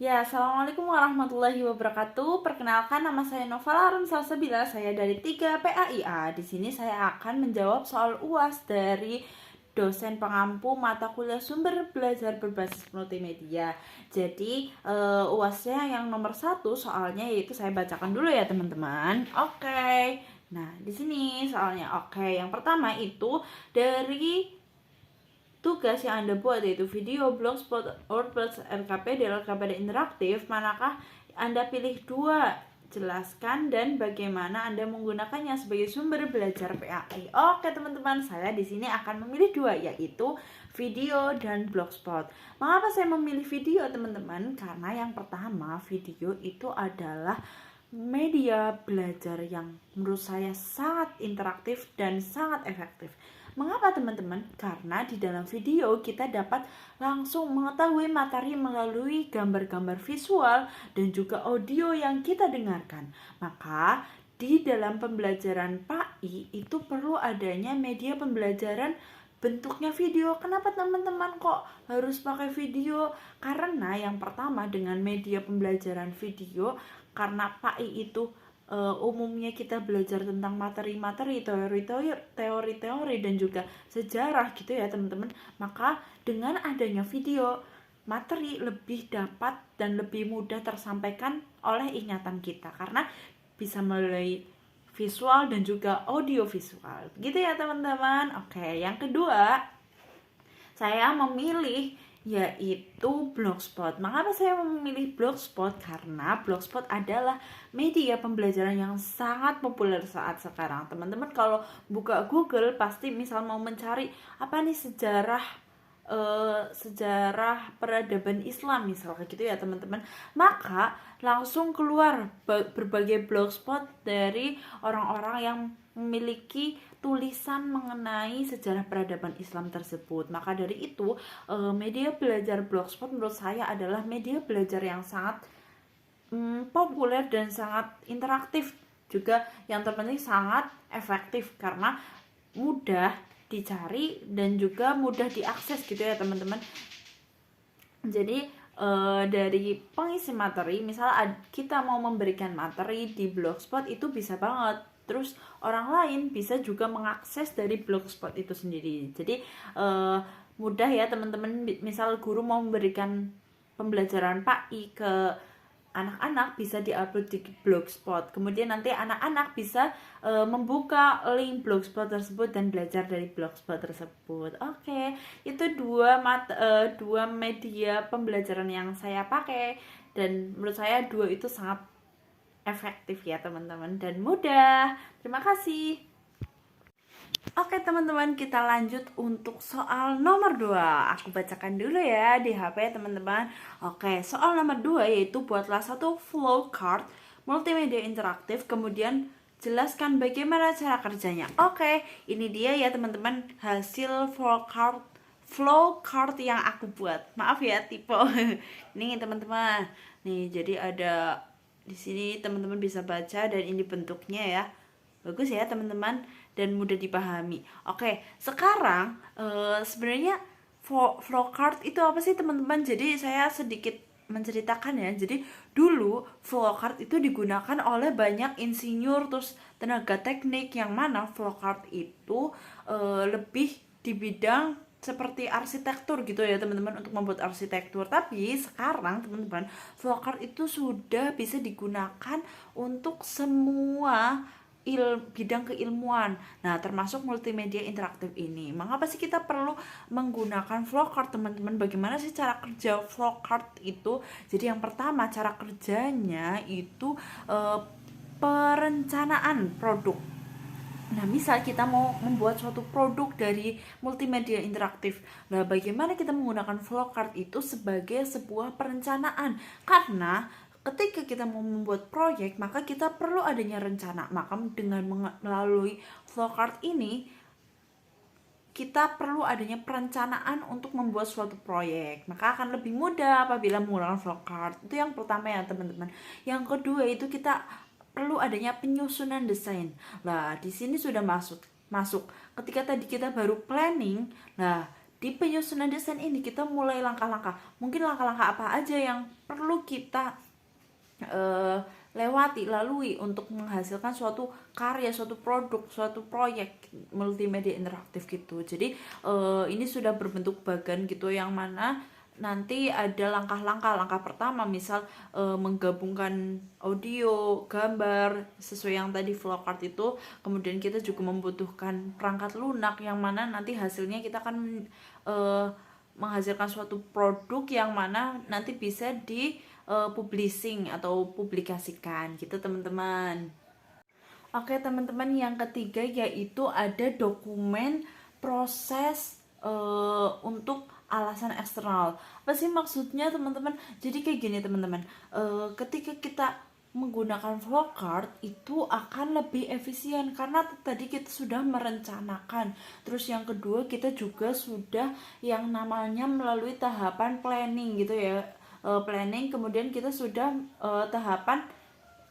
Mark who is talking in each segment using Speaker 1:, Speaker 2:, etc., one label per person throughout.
Speaker 1: Ya, Assalamualaikum warahmatullahi wabarakatuh. Perkenalkan, nama saya Nova Larum Salsabila. Saya dari 3 PAIA. Di sini saya akan menjawab soal UAS dari dosen pengampu mata kuliah sumber belajar berbasis multimedia. Jadi UASnya yang nomor 1 soalnya yaitu saya bacakan dulu ya teman-teman. Oke. Nah, di sini soalnya. Oke, yang pertama itu dari tugas yang Anda buat yaitu video, blogspot, WordPress, RKPD, LKPD interaktif, manakah Anda pilih dua? Jelaskan dan bagaimana Anda menggunakannya sebagai sumber belajar PAI. Oke teman-teman, saya di sini akan memilih dua yaitu video dan blogspot. Mengapa saya memilih video teman-teman? Karena yang pertama, video itu adalah media belajar yang menurut saya sangat interaktif dan sangat efektif. Mengapa teman-teman? Karena di dalam video kita dapat langsung mengetahui materi melalui gambar-gambar visual dan juga audio yang kita dengarkan. Maka di dalam pembelajaran PAI itu perlu adanya media pembelajaran bentuknya video. Kenapa teman-teman kok harus pakai video? Karena yang pertama dengan media pembelajaran video, karena PAI itu umumnya kita belajar tentang materi-materi, teori-teori dan juga sejarah gitu ya teman-teman. Maka dengan adanya video, materi lebih dapat dan lebih mudah tersampaikan oleh ingatan kita karena bisa melalui visual dan juga audio visual. Gitu ya teman-teman. Oke, yang kedua, saya memilih yaitu Blogspot. Mengapa saya memilih Blogspot? Karena Blogspot adalah media pembelajaran yang sangat populer saat sekarang. Teman-teman kalau buka Google pasti misal mau mencari apa nih sejarah peradaban Islam misalnya gitu ya teman-teman, maka langsung keluar berbagai blogspot dari orang-orang yang memiliki tulisan mengenai sejarah peradaban Islam tersebut. Maka dari itu media belajar blogspot menurut saya adalah media belajar yang sangat populer dan sangat interaktif, juga yang terpenting sangat efektif karena mudah dicari dan juga mudah diakses gitu ya teman-teman. Jadi dari pengisi materi, misal kita mau memberikan materi di blogspot itu bisa banget. Terus orang lain bisa juga mengakses dari blogspot itu sendiri. Jadi mudah ya teman-teman. Misal guru mau memberikan pembelajaran PAI ke anak-anak bisa diupload di blogspot. Kemudian nanti anak-anak bisa membuka link blogspot tersebut dan belajar dari blogspot tersebut. Oke, itu dua media pembelajaran yang saya pakai dan menurut saya dua itu sangat efektif ya teman-teman dan mudah. Terima kasih. Oke teman-teman, kita lanjut untuk soal nomor 2. Aku bacakan dulu ya di HP teman-teman. Oke, soal nomor 2 yaitu buatlah satu flowchart multimedia interaktif, kemudian jelaskan bagaimana cara kerjanya. Oke, ini dia ya teman-teman hasil flowchart yang aku buat. Maaf ya tipe. Nih teman-teman. Nih, jadi ada di sini teman-teman bisa baca dan ini bentuknya ya. Bagus ya teman-teman dan mudah dipahami. Oke, sekarang sebenarnya flowchart itu apa sih teman-teman? Jadi saya sedikit menceritakan ya. Jadi dulu flowchart itu digunakan oleh banyak insinyur terus tenaga teknik, yang mana flowchart itu lebih di bidang seperti arsitektur gitu ya teman-teman, untuk membuat arsitektur. Tapi sekarang teman-teman, flowchart itu sudah bisa digunakan untuk semua bidang keilmuan. Nah, termasuk multimedia interaktif ini. Mengapa sih kita perlu menggunakan flowchart, teman-teman? Bagaimana sih cara kerja flowchart itu? Jadi yang pertama, cara kerjanya itu perencanaan produk. Nah, misal kita mau membuat suatu produk dari multimedia interaktif. Nah, bagaimana kita menggunakan flowchart itu sebagai sebuah perencanaan? Karena ketika kita mau membuat proyek, maka kita perlu adanya rencana. Maka dengan melalui flowchart ini, kita perlu adanya perencanaan untuk membuat suatu proyek. Maka akan lebih mudah apabila menggunakan flowchart. Itu yang pertama ya teman-teman. Yang kedua itu kita perlu adanya penyusunan desain. Nah, di sini sudah masuk. Ketika tadi kita baru planning, nah di penyusunan desain ini kita mulai langkah-langkah. Mungkin langkah-langkah apa aja yang perlu kita lalui untuk menghasilkan suatu karya, suatu produk, suatu proyek multimedia interaktif gitu. Jadi ini sudah berbentuk bagan gitu, yang mana nanti ada langkah-langkah. Langkah pertama misal menggabungkan audio, gambar sesuai yang tadi flowcard itu. Kemudian kita juga membutuhkan perangkat lunak, yang mana nanti hasilnya kita akan menghasilkan suatu produk yang mana nanti bisa di publishing atau publikasikan gitu teman-teman. Oke teman-teman, yang ketiga yaitu ada dokumen proses untuk alasan eksternal. Apa sih maksudnya teman-teman? Jadi kayak gini teman-teman, ketika kita menggunakan flowcard itu akan lebih efisien karena tadi kita sudah merencanakan. Terus yang kedua, kita juga sudah yang namanya melalui tahapan planning gitu ya. Planning, kemudian kita sudah tahapan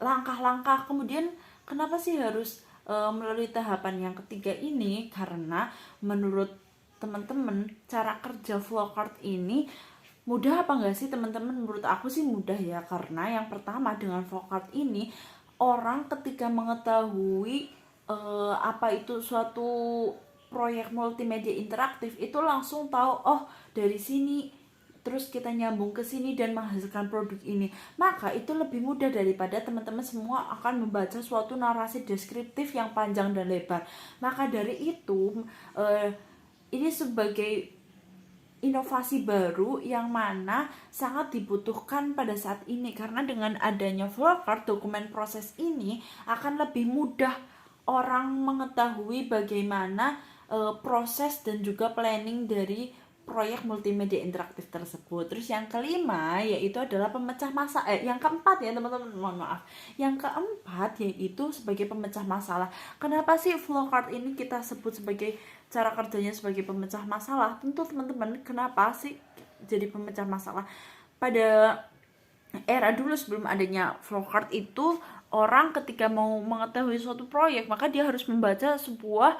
Speaker 1: langkah-langkah. Kemudian kenapa sih harus melalui tahapan yang ketiga ini? Karena menurut teman-teman cara kerja flowcard ini mudah apa enggak sih teman-teman? Menurut aku sih mudah ya, karena yang pertama dengan flowcard ini orang ketika mengetahui apa itu suatu proyek multimedia interaktif itu langsung tahu, oh dari sini terus kita nyambung ke sini dan menghasilkan produk ini. Maka itu lebih mudah daripada teman-teman semua akan membaca suatu narasi deskriptif yang panjang dan lebar. Maka dari itu ini sebagai inovasi baru yang mana sangat dibutuhkan pada saat ini, karena dengan adanya flowcard, dokumen proses ini akan lebih mudah orang mengetahui bagaimana proses dan juga planning dari proyek multimedia interaktif tersebut. Terus yang kelima yaitu adalah pemecah masalah. Yang keempat ya teman-teman, mohon maaf. Yang keempat yaitu sebagai pemecah masalah. Kenapa sih flowcard ini kita sebut sebagai cara kerjanya sebagai pemecah masalah? Tentu teman-teman, kenapa sih jadi pemecah masalah? Pada era dulu sebelum adanya flowcard itu, orang ketika mau mengetahui suatu proyek maka dia harus membaca sebuah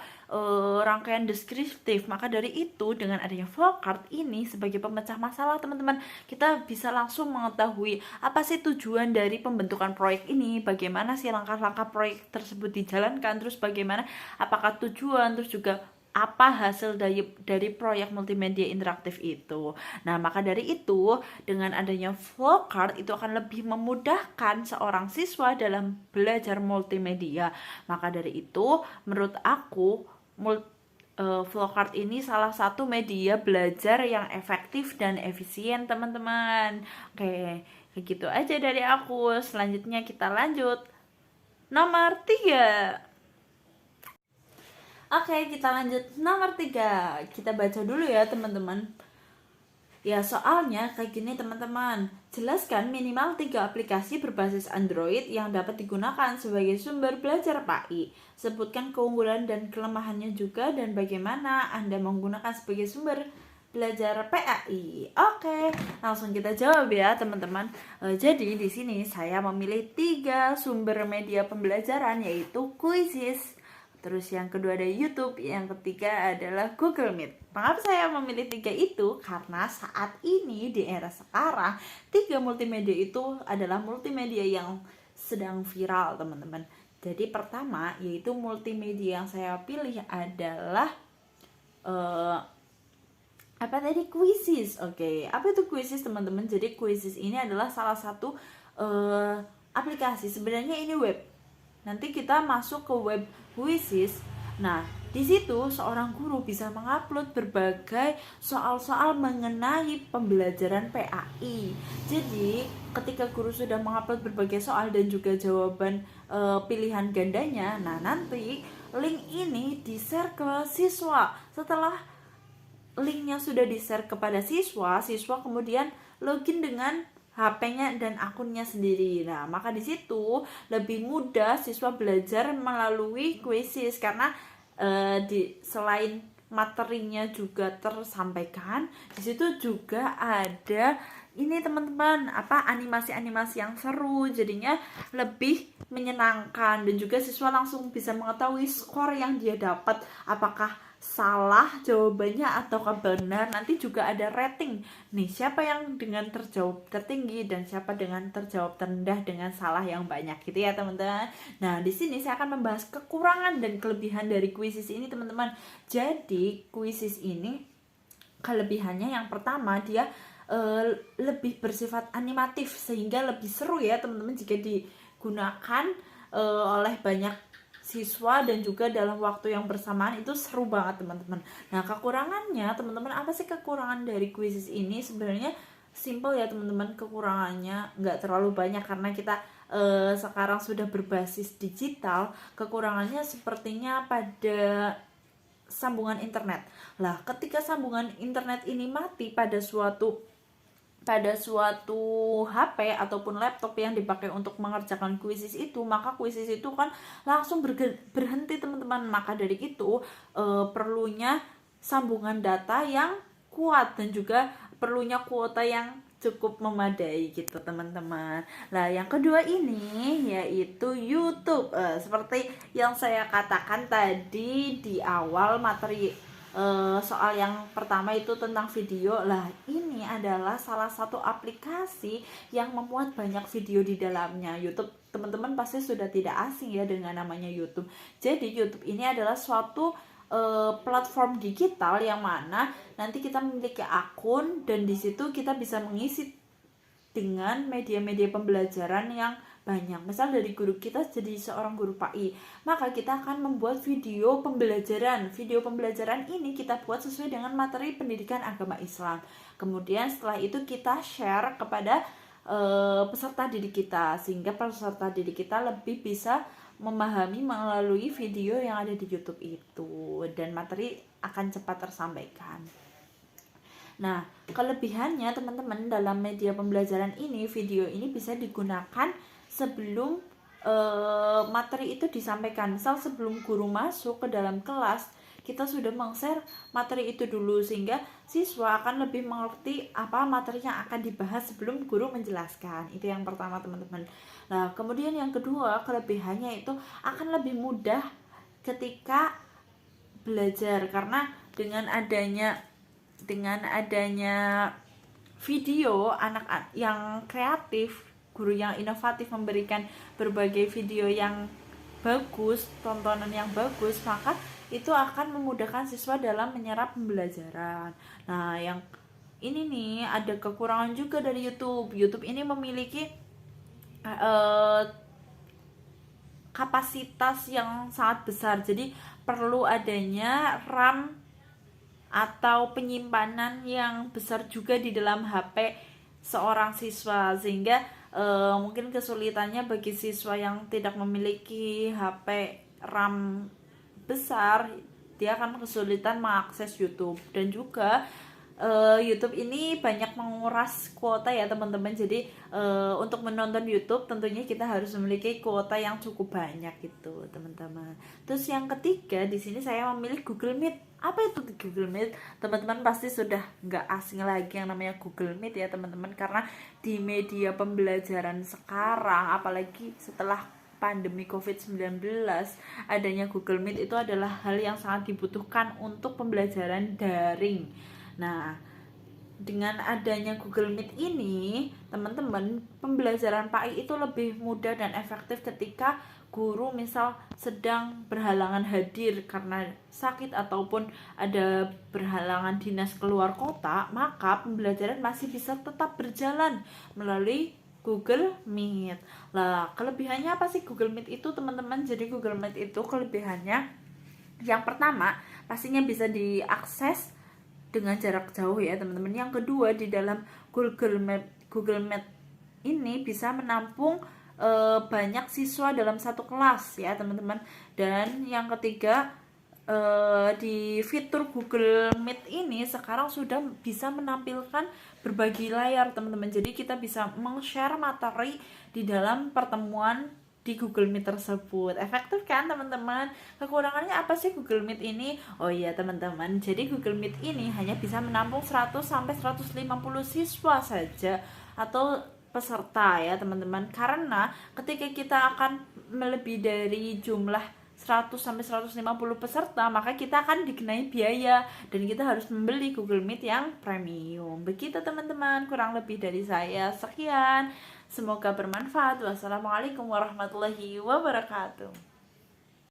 Speaker 1: rangkaian deskriptif. Maka dari itu dengan adanya flowcard ini sebagai pemecah masalah teman-teman, kita bisa langsung mengetahui apa sih tujuan dari pembentukan proyek ini, bagaimana sih langkah-langkah proyek tersebut dijalankan, terus bagaimana apakah tujuan, terus juga apa hasil dari proyek multimedia interaktif itu. Nah, maka dari itu dengan adanya flowcard itu akan lebih memudahkan seorang siswa dalam belajar multimedia. Maka dari itu menurut aku flowcard ini salah satu media belajar yang efektif dan efisien teman-teman. Oke, kayak gitu aja dari aku. Selanjutnya kita lanjut nomor 3. Oke, kita lanjut nomor 3. Kita baca dulu ya teman-teman. Ya, soalnya kayak gini teman-teman. Jelaskan minimal 3 aplikasi berbasis Android yang dapat digunakan sebagai sumber belajar PAI. Sebutkan keunggulan dan kelemahannya juga dan bagaimana Anda menggunakan sebagai sumber belajar PAI. Oke, langsung kita jawab ya teman-teman. Jadi di sini saya memilih 3 sumber media pembelajaran, yaitu Quizizz. Terus yang kedua ada YouTube, yang ketiga adalah Google Meet. Mengapa saya memilih 3 itu? Karena saat ini di era sekarang 3 multimedia itu adalah multimedia yang sedang viral teman-teman. Jadi pertama yaitu multimedia yang saya pilih adalah Quizizz. Oke, apa itu Quizizz teman-teman? Jadi Quizizz ini adalah salah satu aplikasi. Sebenarnya ini web. Nanti kita masuk ke web Quizizz. Nah, di situ seorang guru bisa mengupload berbagai soal-soal mengenai pembelajaran PAI. Jadi, ketika guru sudah mengupload berbagai soal dan juga jawaban pilihan gandanya, nah nanti link ini di-share ke siswa. Setelah linknya sudah di-share kepada siswa, siswa kemudian login dengan HP-nya dan akunnya sendiri. Nah, maka di situ lebih mudah siswa belajar melalui Quizizz karena selain materinya juga tersampaikan, di situ juga ada ini teman-teman, animasi-animasi yang seru, jadinya lebih menyenangkan dan juga siswa langsung bisa mengetahui skor yang dia dapat, apakah salah jawabannya atau benar. Nanti juga ada rating nih, siapa yang dengan terjawab tertinggi dan siapa dengan terjawab terendah dengan salah yang banyak gitu ya teman-teman. Nah, di sini saya akan membahas kekurangan dan kelebihan dari kuisis ini teman-teman. Jadi kuisis ini kelebihannya yang pertama, dia lebih bersifat animatif sehingga lebih seru ya teman-teman jika digunakan oleh banyak siswa dan juga dalam waktu yang bersamaan. Itu seru banget teman-teman. Nah, kekurangannya teman-teman, apa sih kekurangan dari kuisis ini? Sebenarnya simple ya teman-teman, kekurangannya nggak terlalu banyak karena kita sekarang sudah berbasis digital. Kekurangannya sepertinya pada sambungan internet. Lah, ketika sambungan internet ini mati pada suatu HP ataupun laptop yang dipakai untuk mengerjakan kuisis itu, maka kuisis itu kan langsung berhenti teman-teman. Maka dari itu perlunya sambungan data yang kuat dan juga perlunya kuota yang cukup memadai gitu teman-teman. Nah, yang kedua ini yaitu YouTube. Seperti yang saya katakan tadi di awal materi, soal yang pertama itu tentang video. Lah, ini adalah salah satu aplikasi yang memuat banyak video di dalamnya. YouTube teman-teman pasti sudah tidak asing ya dengan namanya YouTube. Jadi YouTube ini adalah suatu platform digital yang mana nanti kita memiliki akun dan di situ kita bisa mengisi dengan media-media pembelajaran yang banyak. Misal dari guru kita jadi seorang guru PAI, maka kita akan membuat video pembelajaran. Video pembelajaran ini kita buat sesuai dengan materi pendidikan agama Islam. Kemudian setelah itu kita share kepada peserta didik kita, sehingga peserta didik kita lebih bisa memahami melalui video yang ada di YouTube itu, dan materi akan cepat tersampaikan. Nah, kelebihannya teman-teman dalam media pembelajaran ini, video ini bisa digunakan sebelum materi itu disampaikan. Misal sebelum guru masuk ke dalam kelas, kita sudah meng-share materi itu dulu sehingga siswa akan lebih mengerti apa materi yang akan dibahas sebelum guru menjelaskan. Itu yang pertama teman-teman. Nah, kemudian yang kedua, kelebihannya itu akan lebih mudah ketika belajar karena dengan adanya video, anak yang kreatif, guru yang inovatif memberikan berbagai video yang bagus, tontonan yang bagus, maka itu akan memudahkan siswa dalam menyerap pembelajaran. Nah, yang ini nih ada kekurangan juga dari YouTube. YouTube ini memiliki kapasitas yang sangat besar, jadi perlu adanya RAM atau penyimpanan yang besar juga di dalam HP seorang siswa, sehingga mungkin kesulitannya bagi siswa yang tidak memiliki HP RAM besar, dia akan kesulitan mengakses YouTube. Dan juga YouTube ini banyak menguras kuota ya teman-teman. Jadi untuk menonton YouTube tentunya kita harus memiliki kuota yang cukup banyak gitu teman-teman. Terus yang ketiga di sini saya memilih Google Meet. Apa itu Google Meet? Teman-teman pasti sudah nggak asing lagi yang namanya Google Meet ya teman-teman, karena di media pembelajaran sekarang, apalagi setelah pandemi COVID-19, adanya Google Meet itu adalah hal yang sangat dibutuhkan untuk pembelajaran daring. Nah, dengan adanya Google Meet ini, teman-teman, pembelajaran PAI itu lebih mudah dan efektif ketika guru misal sedang berhalangan hadir karena sakit ataupun ada berhalangan dinas keluar kota, maka pembelajaran masih bisa tetap berjalan melalui Google Meet. Lah, kelebihannya apa sih Google Meet itu, teman-teman? Jadi Google Meet itu kelebihannya yang pertama, pastinya bisa diakses dengan jarak jauh ya teman-teman. Yang kedua, di dalam Google Meet ini bisa menampung banyak siswa dalam satu kelas ya teman-teman. Dan yang ketiga, di fitur Google Meet ini sekarang sudah bisa menampilkan berbagi layar teman-teman. Jadi kita bisa meng-share materi di dalam pertemuan di Google Meet tersebut. Efektif kan teman-teman? Kekurangannya apa sih Google Meet ini? Oh iya teman-teman, jadi Google Meet ini hanya bisa menampung 100 sampai 150 siswa saja atau peserta ya teman-teman. Karena ketika kita akan melebihi dari jumlah 100 sampai 150 peserta, maka kita akan dikenai biaya dan kita harus membeli Google Meet yang premium. Begitu teman-teman, kurang lebih dari saya sekian. Semoga bermanfaat. Wassalamualaikum warahmatullahi wabarakatuh.